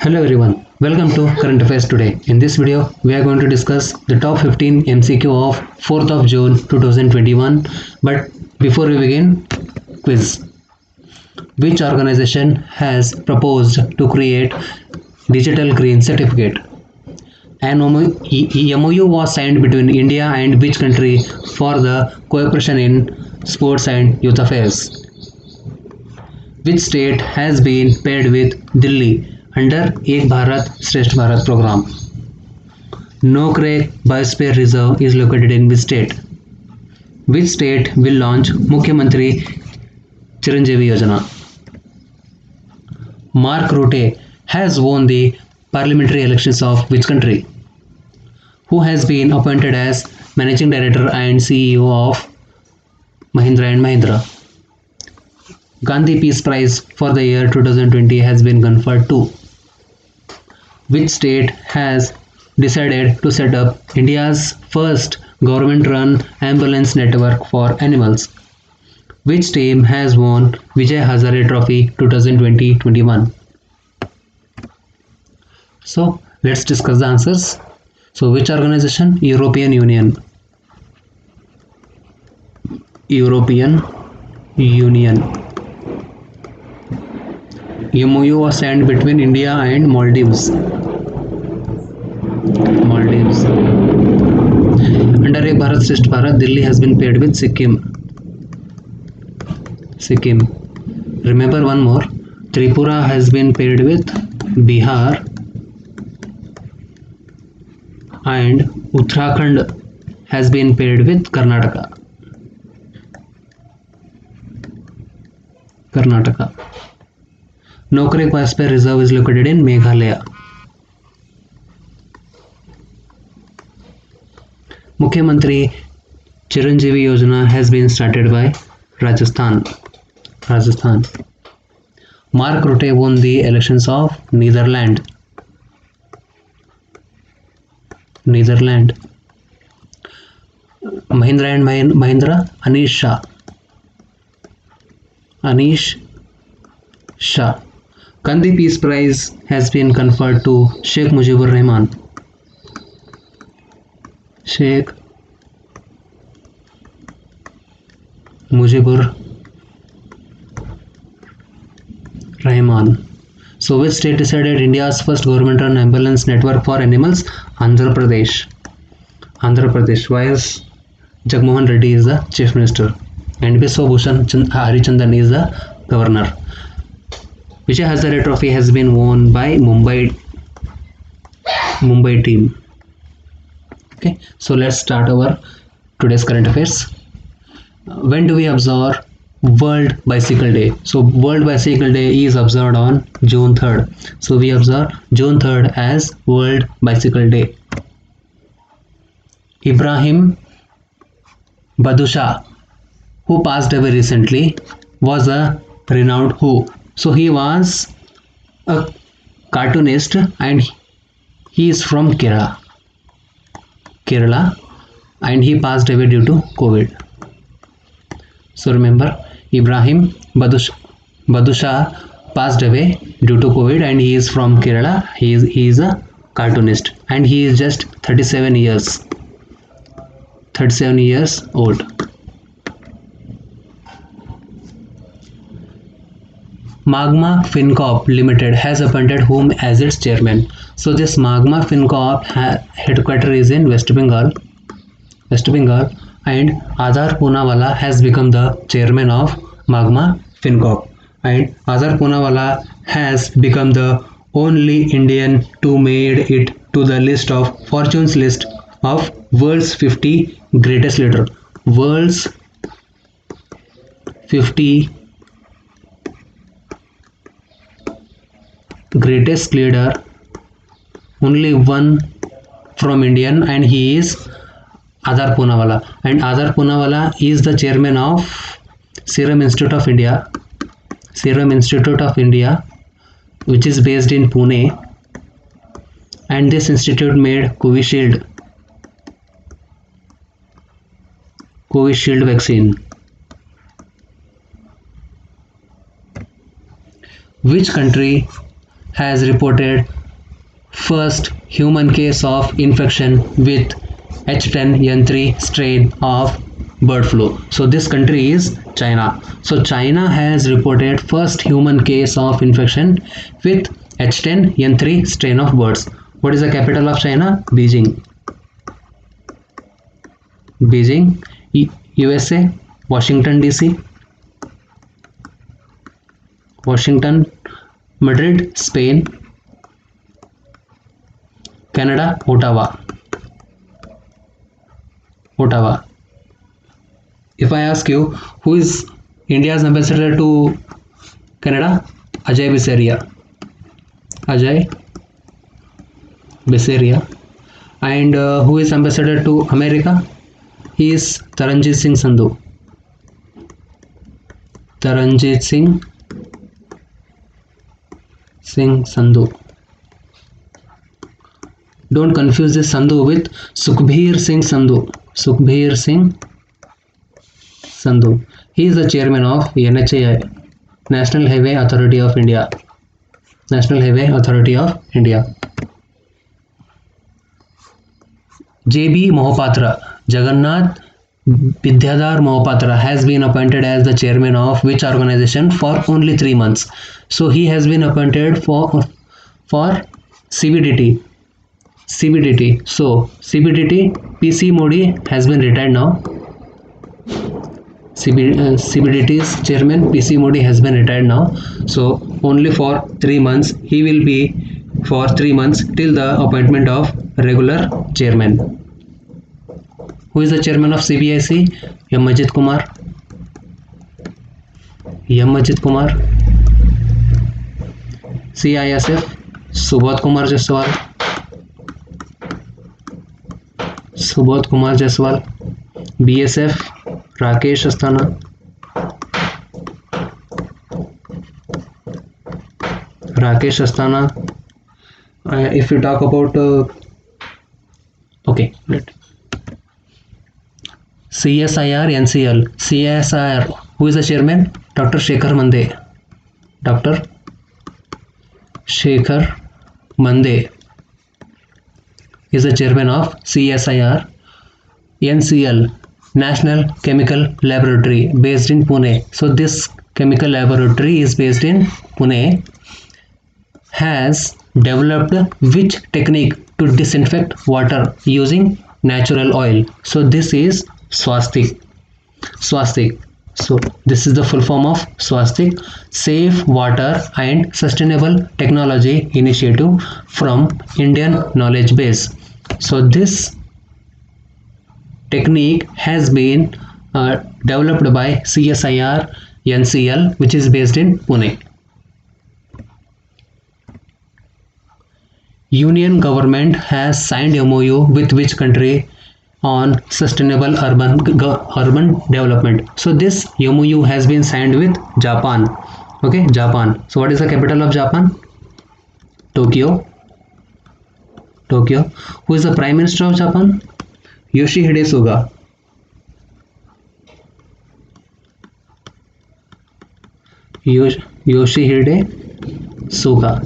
Hello everyone, welcome to Current Affairs Today. In this video, we are going to discuss the top 15 MCQ of 4th of June 2021. But before we begin, quiz. Which organization has proposed to create Digital Green Certificate? An MOU was signed between India and which country for the cooperation in sports and youth affairs? Which state has been paired with Delhi under Ek Bharat Shresth Bharat program? Nokre Biosphere Reserve is located in which state? Which state will launch Mukhyamantri Chiranjeevi Yojana? Mark Rutte has won the parliamentary elections of which country? Who has been appointed as Managing Director and CEO of Mahindra and Mahindra? Gandhi Peace Prize for the year 2020 has been conferred to. Which state has decided to set up India's first government-run ambulance network for animals? Which team has won Vijay Hazare Trophy 2020-21? So let's discuss the answers. So which organization? European Union. European Union. MOU was signed between India and Maldives. Under Ek Bharat Shresth Bharat, Delhi has been paired with Sikkim. Remember one more. Tripura has been paired with Bihar and Uttarakhand has been paired with Karnataka. Nokre Biosphere Reserve is located in Meghalaya. Mukhyamantri Chiranjeevi Yojana has been started by Rajasthan. Mark Rutte won the elections of Netherlands. Mahindra and Mahindra, Anish Shah. Gandhi Peace Prize has been conferred to Sheikh Mujibur Rahman. So which state decided India's first government-run ambulance network for animals? Andhra Pradesh. Why Jagmohan Reddy is the Chief Minister and Biswa Bhushan Harichandan is the Governor. Vijay Hazare Trophy has been won by Mumbai team. Okay, so let's start our today's current affairs. When do we observe World Bicycle Day? So World Bicycle Day is observed on June 3rd. So we observe June 3rd as World Bicycle Day. Ibrahim Badusha, who passed away recently, was a renowned who? So he was a cartoonist and he is from Kerala and he passed away due to COVID. So remember, Ibrahim Badusha passed away due to COVID and he is from Kerala. He is a cartoonist and he is just 37 years old. Magma FinCorp Limited has appointed whom as its chairman? So this Magma FinCorp headquarters is in West Bengal and Adar Poonawalla has become the chairman of Magma FinCorp and Adar Poonawalla has become the only Indian to made it to the list of Fortune's list of world's 50 greatest leader. World's 50 greatest leader, only one from Indian and he is Adar Poonawalla and Adar Poonawalla is the chairman of Serum Institute of India which is based in Pune and this institute made Covishield vaccine. Which country has reported first human case of infection with H10N3 strain of bird flu. So this country is China. So China has reported first human case of infection with H10N3 strain of birds. What is the capital of China? Beijing. Beijing, USA, Washington DC, Washington, Madrid, Spain, Canada, Ottawa. Ottawa. If I ask you who is India's ambassador to Canada, Ajay Bisaria. Ajay Bisaria. And who is ambassador to America? He is Taranjit Singh Sandhu. Taranjit Singh Sandhu. Don't confuse this Sandhu with Sukhbir Singh Sandhu. Sukhbir Singh Sandhu. He is the chairman of NHAI, National Highway Authority of India. National Highway Authority of India. J.B. Mohapatra, Jagannath Vidyadhar Mohapatra has been appointed as the chairman of which organization for only 3 months. So he has been appointed for CBDT. CBDT. So CBDT, PC Modi has been retired now. CBDT's chairman PC Modi has been retired now. So only for 3 months he will be for 3 months till the appointment of regular chairman. Who is the chairman of CBIC? M. Ajit Kumar. M. Ajit Kumar. CISF, Subodh Kumar Jaiswal. Subodh Kumar Jaiswal. BSF, Rakesh Asthana. Rakesh Asthana. If you talk about okay, let CSIR NCL. CSIR, who is the chairman? Dr. Shekhar Mande. Dr. Shekhar Mande is the chairman of CSIR. NCL, National Chemical Laboratory, based in Pune. So this chemical laboratory is based in Pune. Has developed which technique to disinfect water using natural oil? So this is Swastik. Swastik. So this is the full form of Swastik, Safe Water and Sustainable Technology Initiative from Indian Knowledge Base. So this technique has been developed by CSIR NCL, which is based in Pune. Union government has signed MOU with which country on sustainable urban development? So this MOU has been signed with Japan. Okay, Japan. So what is the capital of Japan? Tokyo. Tokyo. Who is the Prime Minister of Japan? Yoshihide Suga. Yoshihide Suga.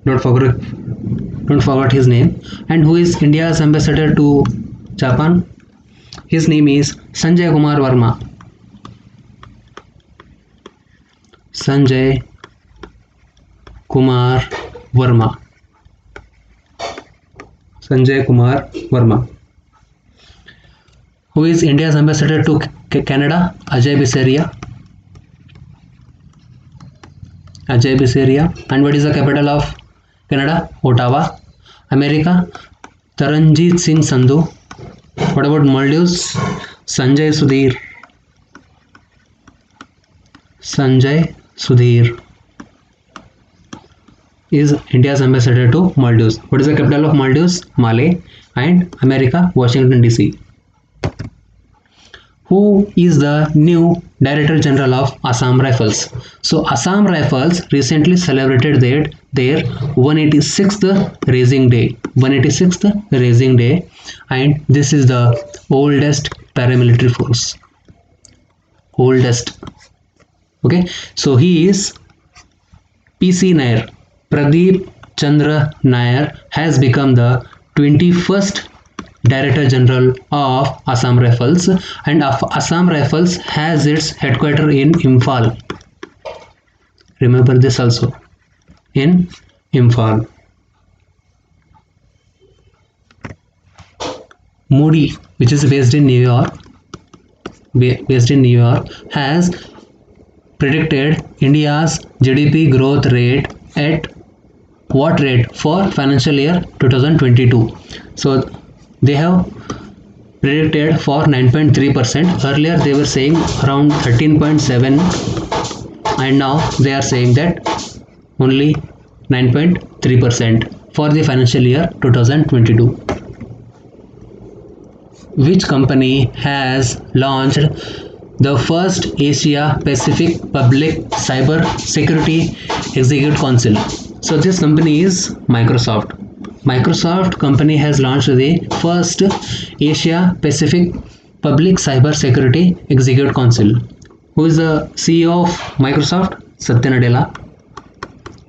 Don't forget his name. And who is India's ambassador to Japan? His name is Sanjay Kumar Verma. Sanjay Kumar Verma. Sanjay Kumar Verma. Who is India's ambassador to Canada? Ajay Bisaria. Ajay Bisaria. And what is the capital of Canada? Ottawa. America, Taranjit Singh Sandhu. What about Maldives? Sanjay Sudhir. Sanjay Sudhir is India's ambassador to Maldives. What is the capital of Maldives? Malé. And America, Washington DC. Who is the new Director General of Assam Rifles? So Assam Rifles recently celebrated their 186th Rising Day. 186th Rising Day, and this is the oldest paramilitary force. Oldest. Okay, so he is PC Nair, Pradeep Chandra Nair has become the 21st Director General of Assam Rifles, and Assam Rifles has its headquarters in Imphal. Remember this also, in Imphal. Moody, which is based in New York, has predicted India's GDP growth rate at what rate for financial year 2022. So they have predicted for 9.3%. Earlier they were saying around 13.7, and now they are saying that only 9.3% for the financial year 2022. Which company has launched the first Asia Pacific Public Cyber Security Executive Council? So this company is Microsoft. Microsoft company has launched the first Asia Pacific Public Cyber Security Executive Council. Who is the CEO of Microsoft? Satya Nadella.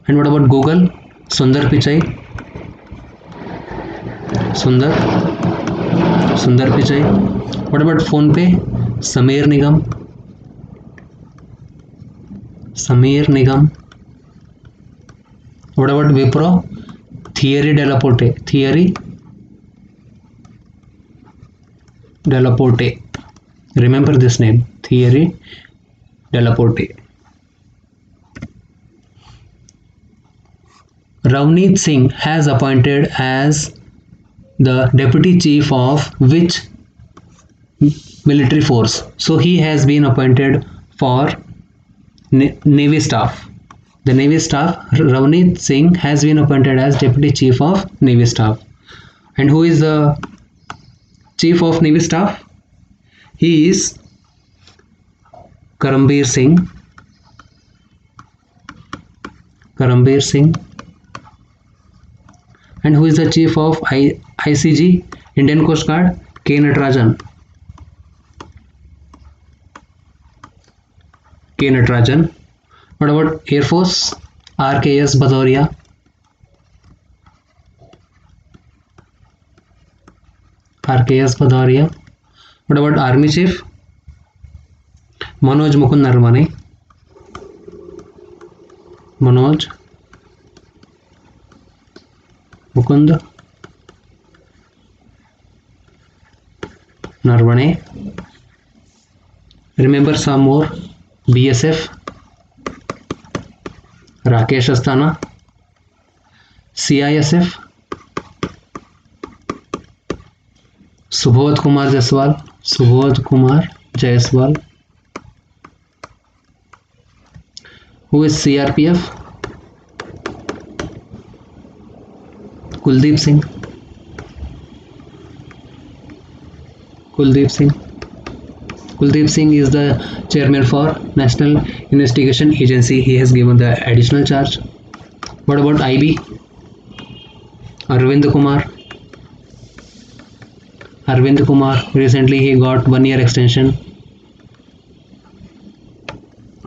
And what about Google? Sundar Pichai. Sundar Pichai. What about PhonePe? Sameer Nigam. What about Wipro? Thierry Delaporte. Remember this name, Thierry Delaporte. Ravneet Singh has appointed as the deputy chief of which military force? So he has been appointed for Navy staff. The Navy staff, Ravneet Singh has been appointed as deputy chief of Navy staff. And who is the chief of Navy staff? He is Karambir Singh. And who is the chief of ICG, Indian Coast Guard? K. Natarajan. What about Air Force? RKS Bhadauria. What about Army Chief? Manoj Mukund Narawane. Remember some more. BSF, Rakesh Asthana. CISF, Subodh Kumar Jaiswal. Who is CRPF? Kuldeep Singh is the chairman for National Investigation Agency. He has given the additional charge. What about IB? Arvind Kumar. Recently he got 1 year extension.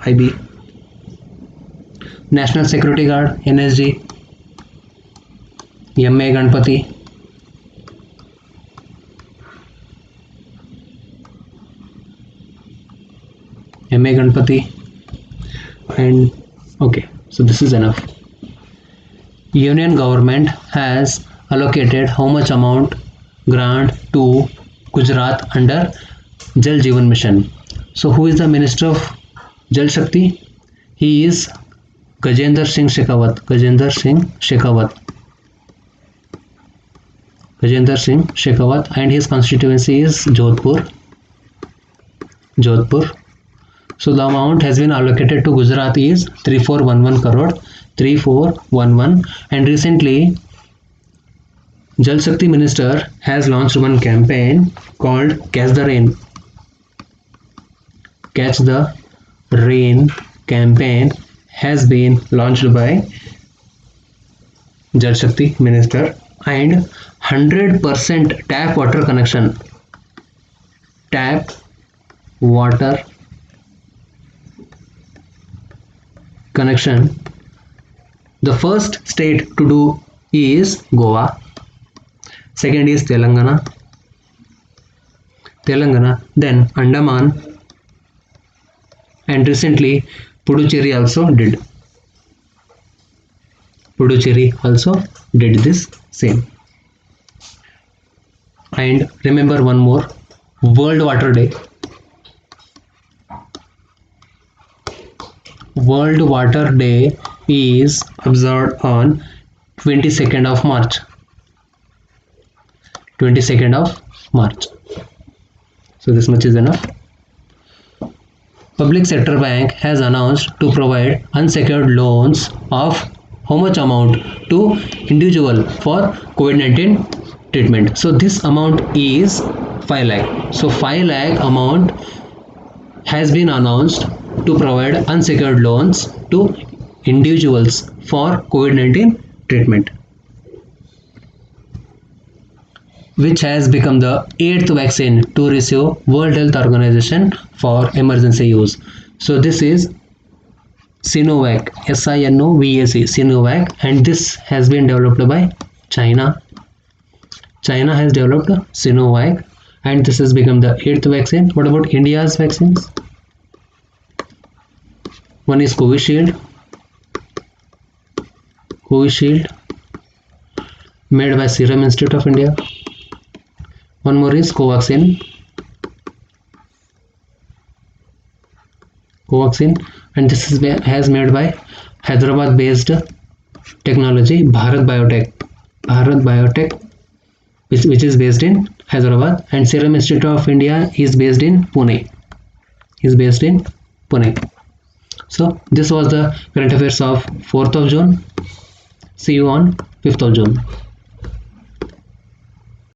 IB. National Security Guard, NSG. M.A. Ganpati. And okay, so this is enough. Union government has allocated how much amount grant to Gujarat under Jal Jeevan Mission? So who is the Minister of Jal Shakti? He is Gajendra Singh Shekhawat, and his constituency is Jodhpur. So the amount has been allocated to Gujarat is 3411 crore, and recently Jal Shakti Minister has launched one campaign called Catch the Rain campaign has been launched by Jal Shakti Minister, and 100% tap water connection The first state to do is Goa. Second is Telangana. Then Andaman, and recently Puducherry also did. This same. And remember one more, World Water Day. World Water Day is observed on 22nd of March. 22nd of March. So this much is enough. Public sector bank has announced to provide unsecured loans of how much amount to individual for COVID-19 treatment. So this amount is 5 lakh. So 5 lakh amount has been announced to provide unsecured loans to individuals for COVID-19 treatment, which has become the 8th vaccine to receive World Health Organization for emergency use. So this is Sinovac, SINOVAC, Sinovac, and this has been developed by China. China has developed Sinovac, and this has become the 8th vaccine. What about India's vaccines? One is Covishield, made by Serum Institute of India. One more is Covaxin, and this is made by Hyderabad-based technology Bharat Biotech, which is based in Hyderabad, and Serum Institute of India is based in Pune. So this was the current affairs of 4th of June. See you on 5th of June.